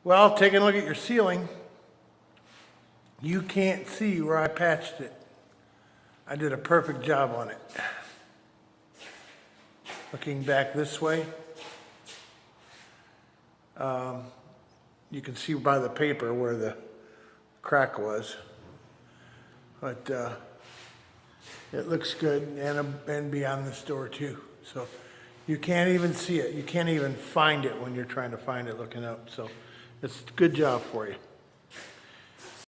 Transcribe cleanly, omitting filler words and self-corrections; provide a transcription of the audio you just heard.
Well, taking a look at your ceiling, you can't see where I patched it. I did a perfect job on it. Looking back this way, you can see by the paper where the crack was. But it looks good, and beyond this door too. So you can't even see it. You can't even find it when you're trying to find it looking up. So it's a good job for you.